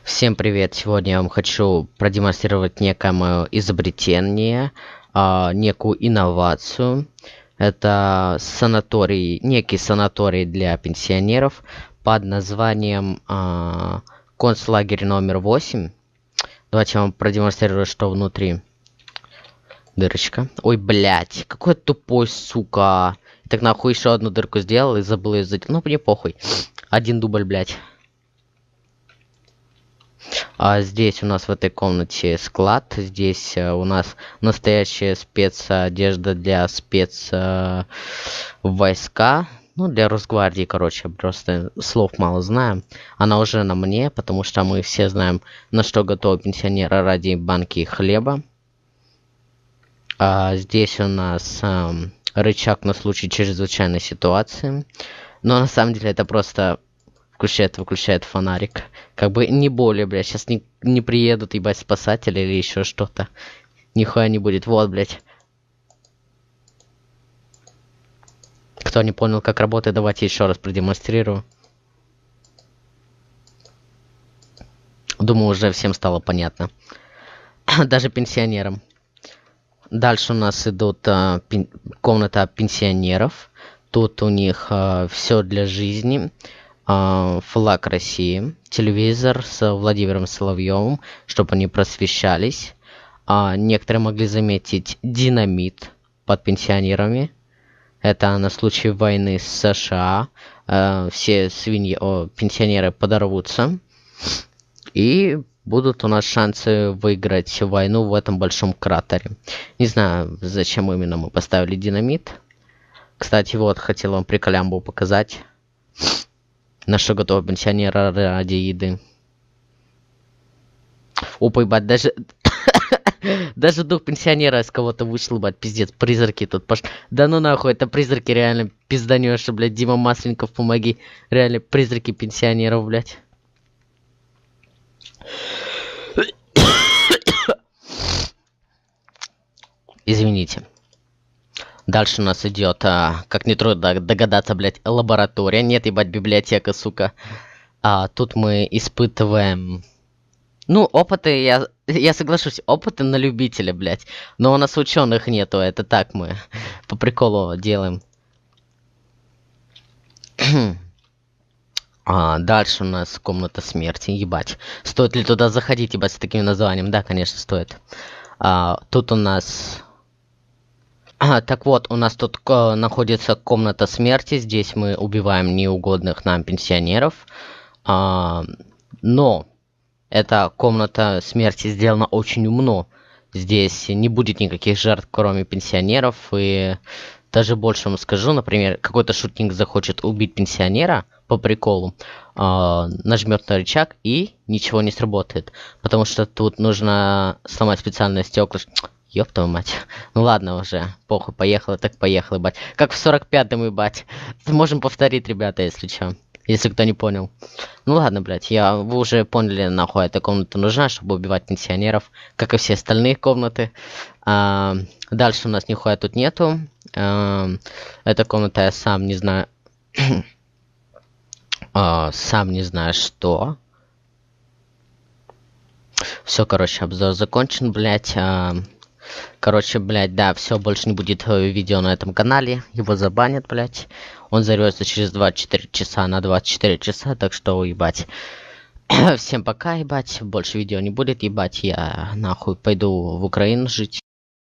Всем привет! Сегодня я вам хочу продемонстрировать некое мое изобретение, некую инновацию. Это санаторий, некий санаторий для пенсионеров под названием концлагерь номер 8. Давайте я вам продемонстрирую, что внутри. Дырочка. Ой, блять, какой тупой, сука. Так нахуй еще одну дырку сделал и забыл ее заделать. Ну, мне похуй. Один дубль, блять. Здесь у нас в этой комнате склад. Здесь у нас настоящая спецодежда для войска. Ну, для Росгвардии, короче, просто слов мало знаем. Она уже на мне, потому что мы все знаем, на что готовы пенсионеры ради банки хлеба. Здесь у нас рычаг на случай чрезвычайной ситуации. Но на самом деле это просто выключает фонарик. Как бы не более, блядь. Сейчас не приедут, ебать, спасатели или еще что-то. Нихуя не будет. Вот, блядь. Кто не понял, как работает, давайте еще раз продемонстрирую. Думаю, уже всем стало понятно. Даже пенсионерам. Дальше у нас идут комната пенсионеров. Тут у них все для жизни. Флаг России, телевизор с Владимиром Соловьевым, чтобы они просвещались. Некоторые могли заметить динамит под пенсионерами. Это на случай войны с США. Все пенсионеры подорвутся. И будут у нас шансы выиграть войну в этом большом кратере. Не знаю, зачем именно мы поставили динамит. Кстати, вот, хотел вам приколямбу показать. На что готовы пенсионеры ради еды. Опа, ебать, даже... даже дух пенсионера из кого-то вышел, ебать, пиздец, призраки тут пошли. Да ну нахуй, это призраки реально пизданёши, блядь, Дима Масленников, помоги. Реально призраки пенсионеров, блядь. Извините. Дальше у нас идет, как нетрудно догадаться, блядь, лаборатория. Нет, ебать, библиотека, сука. Тут мы испытываем... Ну, опыты, я соглашусь, опыты на любителя, блядь. Но у нас ученых нету, это так мы по приколу делаем. Дальше у нас комната смерти, ебать. Стоит ли туда заходить, ебать, с таким названием? Да, конечно, стоит. Тут у нас... Так вот, у нас тут находится комната смерти. Здесь мы убиваем неугодных нам пенсионеров. Но эта комната смерти сделана очень умно. Здесь не будет никаких жертв, кроме пенсионеров. И даже больше вам скажу, например, какой-то шутник захочет убить пенсионера по приколу, нажмет на рычаг и ничего не сработает. Потому что тут нужно сломать специальное стекла. Ёб твою мать. Ну ладно уже, похуй, поехала, так поехала, ебать. Как в 45-м, ебать. Можем повторить, ребята, если чё. Если кто не понял. Ну ладно, блядь, вы уже поняли, нахуй эта комната нужна, чтобы убивать пенсионеров, как и все остальные комнаты. Дальше у нас нихуя тут нету. Эта комната я сам не знаю... сам не знаю что. Все, короче, обзор закончен, блядь. Короче, блядь, да, все, больше не будет видео на этом канале. Его забанят, блядь. Он взорвется через 24 часа на 24 часа, так что, ебать. Всем пока, ебать. Больше видео не будет, ебать. Я нахуй пойду в Украину жить.